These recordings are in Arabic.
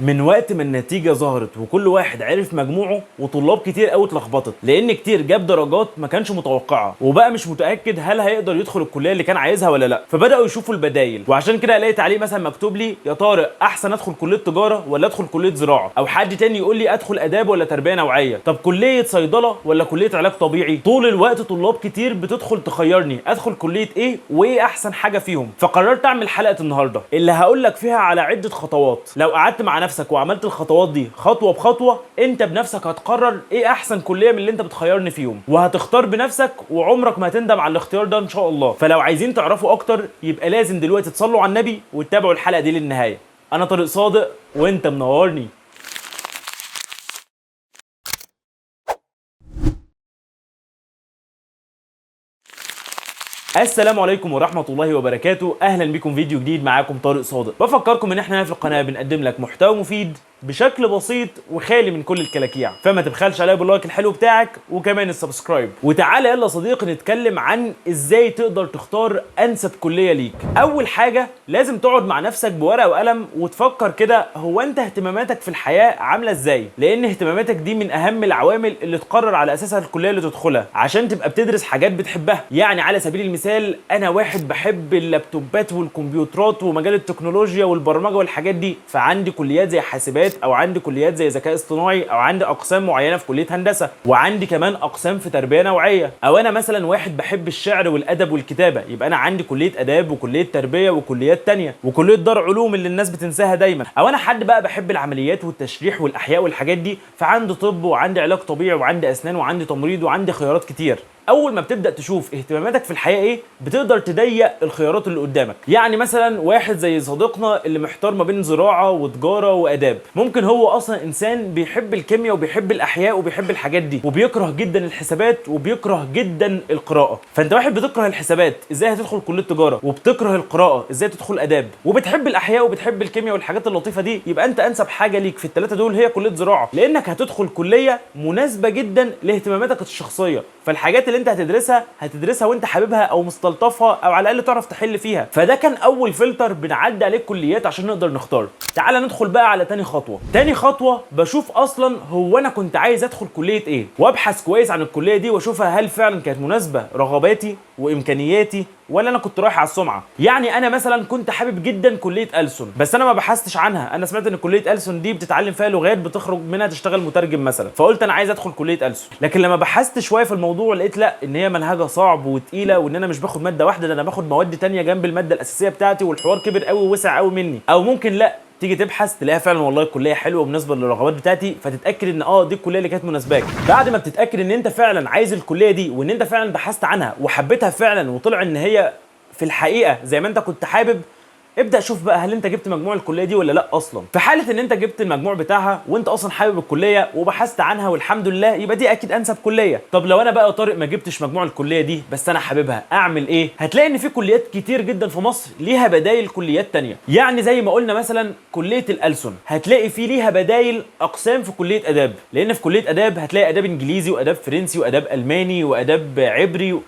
من وقت ما النتيجة ظهرت وكل واحد عرف مجموعه، وطلاب كتير قوي اتلخبطت لان كتير جاب درجات ما كانش متوقعها وبقى مش متأكد هل هيقدر يدخل الكلية اللي كان عايزها ولا لا، فبدأوا يشوفوا البدايل. وعشان كده الاقي تعليق مثلا مكتوب لي يا طارق احسن ادخل كلية تجارة ولا ادخل كلية زراعة، او حد تاني يقول لي ادخل اداب ولا تربية نوعية، طب كلية صيدلة ولا كلية علاج طبيعي. طول الوقت طلاب كتير بتدخل تخيرني ادخل كلية ايه وايه احسن حاجة فيهم، فقررت اعمل حلقة النهاردة اللي هقول لك فيها على عدة خطوات. لو قعدت مع نفسك وعملت الخطوات دي خطوه بخطوه انت بنفسك هتقرر ايه احسن كليه من اللي انت بتخيرني فيهم، وهتختار بنفسك وعمرك ما هتندم على الاختيار ده ان شاء الله. فلو عايزين تعرفوا اكتر يبقى لازم دلوقتي تصلوا على النبي وتتابعوا الحلقه دي للنهايه. انا طارق صادق وانت منورني. السلام عليكم ورحمة الله وبركاته، اهلا بكم فيديو جديد. معاكم طارق صادق. بفكركم ان احنا هنا في القناة بنقدم لك محتوى مفيد بشكل بسيط وخالي من كل الكلاكيع، فما تبخلش عليا باللايك الحلو بتاعك وكمان السبسكرايب. وتعالى يلا صديقي نتكلم عن ازاي تقدر تختار انسب كلية ليك. اول حاجة لازم تقعد مع نفسك بورقة وقلم وتفكر كده، هو انت اهتماماتك في الحياة عاملة ازاي؟ لان اهتماماتك دي من اهم العوامل اللي تقرر على اساسها الكلية اللي تدخلها، عشان تبقى بتدرس حاجات بتحبها. يعني على سبيل المثال انا واحد بحب اللابتوبات والكمبيوترات ومجال التكنولوجيا والبرمجة والحاجات دي، فعندي كليات زي حاسبات، او عندي كليات زي ذكاء اصطناعي، او عندي اقسام معينه في كليه هندسه، وعندي كمان اقسام في تربيه نوعيه. او انا مثلا واحد بحب الشعر والادب والكتابه، يبقى انا عندي كليه اداب وكليه تربيه وكليات تانية وكليه دار علوم اللي الناس بتنساها دايما. او انا حد بقى بحب العمليات والتشريح والاحياء والحاجات دي، فعندي طب وعندي علاج طبيعي وعندي اسنان وعندي تمريض وعندي خيارات كتير. اول ما بتبدا تشوف اهتماماتك في الحياه ايه بتقدر تضيق الخيارات اللي قدامك. يعني مثلا واحد زي صديقنا اللي محتار ما بين زراعه وتجاره واداب، ممكن هو اصلا انسان بيحب الكيمياء وبيحب الاحياء وبيحب الحاجات دي وبيكره جدا الحسابات وبيكره جدا القراءه. فانت واحد بتكره الحسابات ازاي هتدخل كليه تجاره، وبتكره القراءه ازاي تدخل اداب، وبتحب الاحياء وبتحب الكيمياء والحاجات اللطيفه دي، يبقى انت انسب حاجه ليك في الثلاثه دول هي كليه زراعه، لانك هتدخل كليه مناسبه جدا لاهتماماتك الشخصيه. فالحاجات اللي انت هتدرسها وانت حاببها او مستلطفها، او على الاقل تعرف تحل فيها. فده كان اول فلتر بنعدي عليه الكليات عشان نقدر نختار. تعال ندخل بقى على تاني خطوه. تاني خطوه بشوف اصلا هو انا كنت عايز ادخل كليه ايه، وابحث كويس عن الكليه دي واشوفها هل فعلا كانت مناسبه رغباتي وامكانياتي ولا انا كنت رايح على السمعه. يعني انا مثلا كنت حابب جدا كليه ألسن، بس انا ما بحثتش عنها. انا سمعت ان كليه ألسن دي بتتعلم فيها لغات بتخرج منها تشتغل مترجم مثلا، فقلت انا عايز ادخل كليه ألسن. لكن لما بحثت شويه في الموضوع لقيت لا، ان هي منهجها صعب وتقيله، وان انا مش باخد ماده واحده، ده انا باخد مواد تانية جنب الماده الاساسيه بتاعتي، والحوار كبر قوي ووسع قوي مني. او ممكن لا، تيجي تبحث تلاقيها فعلا والله الكليه حلوه وبالنسبه للرغبات بتاعتي، فتتاكد ان دي الكليه اللي كانت مناسباك. بعد ما بتتاكد ان انت فعلا عايز الكليه دي وان انت فعلا بحثت عنها وحبيتها فعلا وطلع ان هي في الحقيقه زي ما انت كنت حابب، ابدا شوف بقى هل انت جبت مجموع الكليه دي ولا لا اصلا. في حاله ان انت جبت المجموع بتاعها وانت اصلا حابب الكليه وبحثت عنها والحمد لله، يبقى دي اكيد انسب كليه. طب لو انا بقى طارق ما جبتش مجموع الكليه دي بس انا حاببها، اعمل ايه؟ هتلاقي ان في كليات كتير جدا في مصر ليها بدايل كليات تانية. يعني زي ما قلنا مثلا كليه الألسن هتلاقي في ليها بدايل اقسام في كليه اداب، لان في كليه اداب هتلاقي اداب انجليزي واداب فرنسي واداب الماني واداب عبري،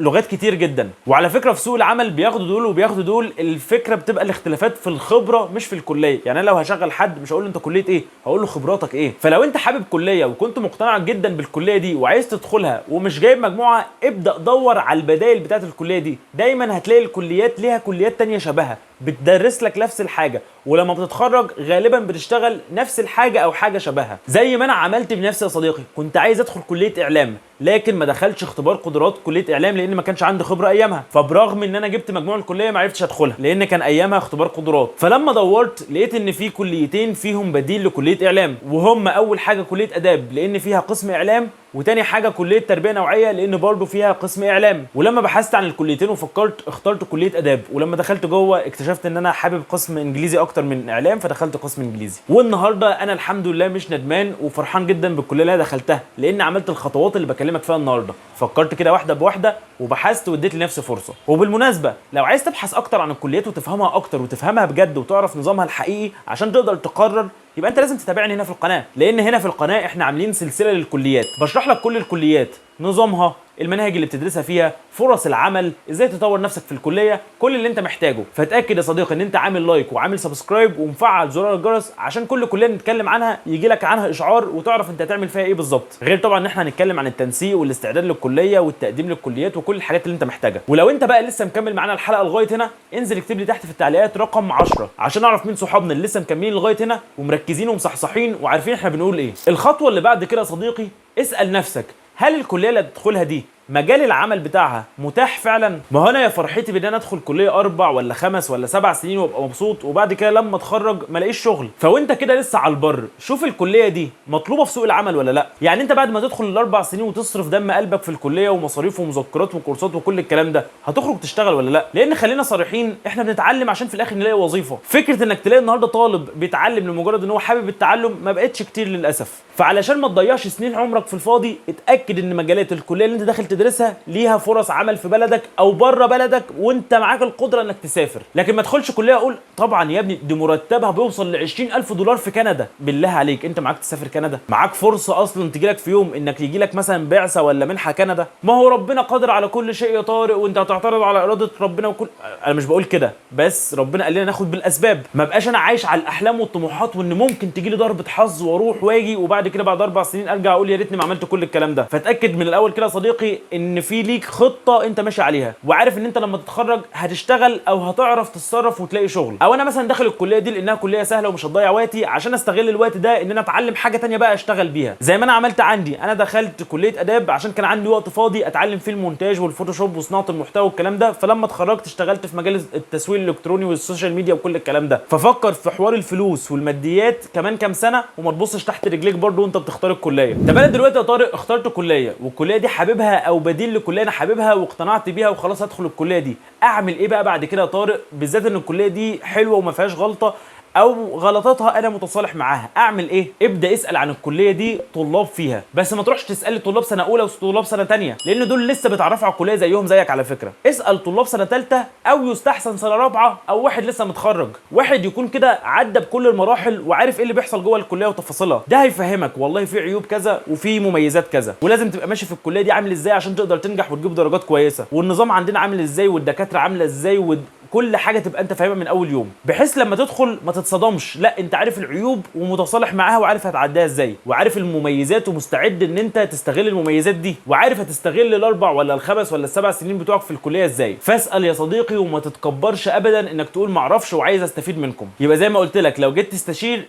لغات كتير جدا. وعلى فكره في سوق العمل بياخدوا دول وبياخدوا دول، الفكره بتبقى الاختلافات في الخبره مش في الكليه. يعني انا لو هشغل حد مش هقول له انت كليه ايه، هقول له خبراتك ايه. فلو انت حابب كليه وكنت مقتنع جدا بالكليه دي وعايز تدخلها ومش جايب مجموعه، ابدا دور على البدائل بتاعه الكليه دي. دايما هتلاقي الكليات ليها كليات تانية شبهها بتدرس لك نفس الحاجه، ولما بتتخرج غالبا بتشتغل نفس الحاجه او حاجه شبهها. زي ما انا عملت بنفسي يا صديقي، كنت عايز ادخل كليه اعلام لكن ما دخلتش اختبار قدرات كليه اعلام لان ما كانش عندي خبره ايامها، فبرغم ان انا جبت مجموع الكليه ما عرفتش ادخلها لان كان ايامها اختبار قدرات. فلما دورت لقيت ان في كليتين فيهم بديل لكليه اعلام، وهم اول حاجه كليه اداب لان فيها قسم اعلام، وتاني حاجه كليه تربيه نوعيه لان برضه فيها قسم اعلام. ولما بحثت عن الكليتين وفكرت اخترت كليه اداب، ولما دخلت جوه اكتشفت ان انا حابب قسم انجليزي اكتر من اعلام فدخلت قسم انجليزي. والنهارده انا الحمد لله مش ندمان وفرحان جدا بالكليه اللي انا دخلتها، لان عملت الخطوات اللي بكلمك فيها النهارده. فكرت كده واحده بواحده وبحثت واديت لنفسي فرصه. وبالمناسبه لو عايز تبحث اكتر عن الكليات وتفهمها اكتر وتفهمها بجد وتعرف نظامها الحقيقي عشان تقدر تقرر، يبقى انت لازم تتابعني هنا في القناه، لان هنا في القناه احنا عاملين سلسله للكليات بشرح لك كل الكليات نظامها، المناهج اللي بتدرسها فيها، فرص العمل، ازاي تطور نفسك في الكليه، كل اللي انت محتاجه. فتاكد يا صديقي ان انت عامل لايك وعامل سبسكرايب ومفعل زرار الجرس عشان كل كليه نتكلم عنها يجي لك عنها اشعار وتعرف انت هتعمل فيها ايه بالظبط. غير طبعا ان احنا هنتكلم عن التنسيق والاستعداد للكليه والتقديم للكليات وكل الحاجات اللي انت محتاجها. ولو انت بقى لسه مكمل معانا الحلقه لغايه هنا، انزل اكتب لي تحت في التعليقات رقم 10 عشان اعرف مين صحابنا اللي لسه مكملين لغايه هنا ومركزين ومصحصحين وعارفين احنا بنقول ايه. الخطوه اللي بعد كده يا صديقي، اسال نفسك هل الكليه اللي هتدخلها دي مجال العمل بتاعها متاح فعلا؟ ما هو انا يا فرحتي بان انا ادخل كليه 4 ولا 5 ولا 7 سنين وابقى مبسوط وبعد كده لما اتخرج ما الاقيش شغل. فوانت كده لسه على البر، شوف الكليه دي مطلوبه في سوق العمل ولا لا. يعني انت بعد ما تدخل ال4 سنين وتصرف دم قلبك في الكليه ومصاريف ومذكرات وكورسات وكل الكلام ده، هتخرج تشتغل ولا لا؟ لان خلينا صريحين، احنا بنتعلم عشان في الاخر نلاقي وظيفه. فكره انك تلاقي النهارده طالب بيتعلم لمجرد ان هو حابب التعلم ما بقتش كتير للاسف. فعلشان ما تضيعش سنين عمرك في الفاضي، اتاكد ان مجالات الكليه اللي انت داخل تدرسها ليها فرص عمل في بلدك او بره بلدك وانت معاك القدره انك تسافر. لكن ما تدخلش كليه اقول طبعا يا ابني دي مرتبها بيوصل ل 20,000 دولار في كندا. بالله عليك انت معاك تسافر كندا؟ معاك فرصه اصلا تجي لك في يوم انك يجي لك مثلا بعثه ولا منحه كندا؟ ما هو ربنا قادر على كل شيء يا طارق، وانت هتعترض على اراده ربنا وكل. انا مش بقول كده، بس ربنا قال لنا ناخد بالاسباب. ما بقاش انا عايش على الاحلام والطموحات وان ممكن تجي لي ضربه حظ واروح واجي وبعد كده بعد 4 سنين ارجع اقول يا ريتني ما عملت كل الكلام ده. فتاكد من الاول كده يا صديقي ان في ليك خطه انت ماشي عليها وعارف ان انت لما تتخرج هتشتغل او هتعرف تتصرف وتلاقي شغل. او انا مثلا داخل الكليه دي لانها كليه سهله ومش هتضيع وقتي، عشان استغل الوقت ده ان انا اتعلم حاجه تانية بقى اشتغل بيها. زي ما انا عملت عندي، انا دخلت كليه اداب عشان كان عندي وقت فاضي اتعلم فيه المونتاج والفوتوشوب وصناعه المحتوى والكلام ده. فلما اتخرجت اشتغلت في مجال التسويق الالكتروني والسوشيال ميديا وكل الكلام ده. ففكر في حوار الفلوس والماديات كمان كام سنه وما تبصش تحت رجليك برضو وانت بتختار الكليه. طب انا دلوقتي يا طارق اخترت كليه والكليه دي حاببها او بديل لكليه انا حاببها واقتنعت بيها وخلاص هدخل الكليه دي، اعمل ايه بقى بعد كده يا طارق؟ بالذات ان الكليه دي حلوه وما فيهاش غلطه او غلطاتها انا متصالح معاها. اعمل ايه؟ ابدا اسال عن الكليه دي طلاب فيها، بس ما تروحش تسال طلاب سنه اولى وطلاب سنه ثانيه لان دول لسه بيتعرفوا على الكليه زيهم زيك على فكره. اسال طلاب سنه ثالثه او يستحسن سنه رابعه او واحد لسه متخرج، واحد يكون كده عدى بكل المراحل وعارف ايه اللي بيحصل جوه الكليه وتفاصيلها. ده هيفهمك والله في عيوب كذا وفي مميزات كذا ولازم تبقى ماشي في الكليه دي عامل ازاي عشان تقدر تنجح وتجيب درجات كويسه، والنظام عندنا عامل ازاي والدكاتره عامله ازاي كل حاجه تبقى انت فاهمها من اول يوم، بحيث لما تدخل ما تتصدمش. لا انت عارف العيوب ومتصالح معاها وعارف هتعديها ازاي، وعارف المميزات ومستعد ان انت تستغل المميزات دي، وعارف هتستغل ال4 ولا ال5 ولا ال7 سنين بتوعك في الكليه ازاي. فاسال يا صديقي وما تتكبرش ابدا انك تقول ما اعرفش وعايز استفيد منكم. يبقى زي ما قلت لك لو جيت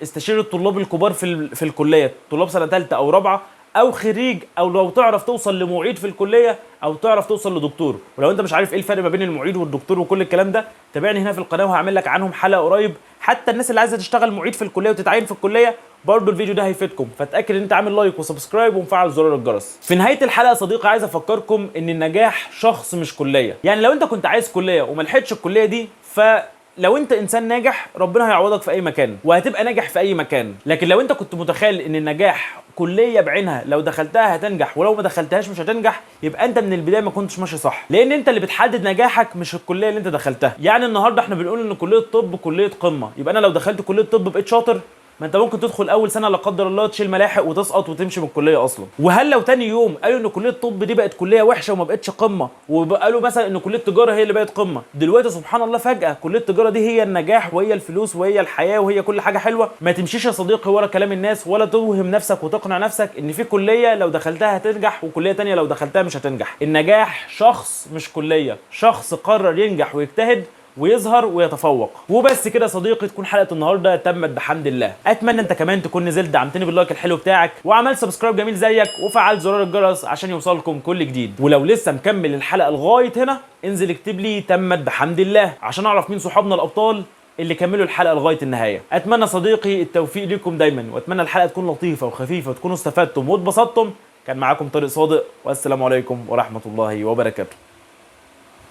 استشير الطلاب الكبار في الكليه، طلاب سنه ثالثه او رابعه او خريج، او لو تعرف توصل لمعيد في الكليه او تعرف توصل لدكتور. ولو انت مش عارف ايه الفرق ما بين المعيد والدكتور وكل الكلام ده، تابعني هنا في القناه وهعمل لك عنهم حلقه قريب. حتى الناس اللي عايزه تشتغل معيد في الكليه وتتعين في الكليه برضه الفيديو ده هيفيدكم. فتاكد ان انت عامل لايك وسبسكرايب ومفعل زرار الجرس. في نهايه الحلقه يا صديقي عايز افكركم ان النجاح شخص مش كليه. يعني لو انت كنت عايز كليه وما لحقتش الكليه دي، لو انت انسان ناجح ربنا هيعوضك في اي مكان وهتبقى ناجح في اي مكان. لكن لو انت كنت متخيل ان النجاح كليه بعينها لو دخلتها هتنجح ولو ما دخلتهاش مش هتنجح، يبقى انت من البدايه ما كنتش ماشي صح، لان انت اللي بتحدد نجاحك مش الكليه اللي انت دخلتها. يعني النهارده احنا بنقول ان كليه الطب كليه قمه، يبقى انا لو دخلت كليه الطب بقيت شاطر؟ ما انت ممكن تدخل اول سنه لا قدر الله تشيل ملاحق وتسقط وتمشي من الكليه اصلا. وهل لو تاني يوم قالوا ان كليه الطب دي بقت كليه وحشه وما بقتش قمه، وقالوا مثلا ان كليه التجاره هي اللي بقت قمه، دلوقتي سبحان الله فجاه كليه التجاره دي هي النجاح وهي الفلوس وهي الحياه وهي كل حاجه حلوه؟ ما تمشيش يا صديقي ورا كلام الناس ولا توهم نفسك وتقنع نفسك ان في كليه لو دخلتها هتنجح وكليه تانيه لو دخلتها مش هتنجح. النجاح شخص مش كليه، شخص قرر ينجح ويجتهد ويظهر ويتفوق. وبس كده يا صديقي تكون حلقه النهارده تمت بحمد الله. اتمنى انت كمان تكون نزلت دعمتني باللايك الحلو بتاعك وعملت سبسكرايب جميل زيك وفعلت زرار الجرس عشان يوصلكم كل جديد. ولو لسه مكمل الحلقه لغايه هنا انزل اكتب لي تمت بحمد الله عشان اعرف مين صحابنا الابطال اللي كملوا الحلقه لغايه النهايه. اتمنى صديقي التوفيق ليكم دايما، واتمنى الحلقه تكون لطيفه وخفيفه وتكونوا استفدتم واتبسطتم. كان معاكم طارق صادق، والسلام عليكم ورحمه الله وبركاته.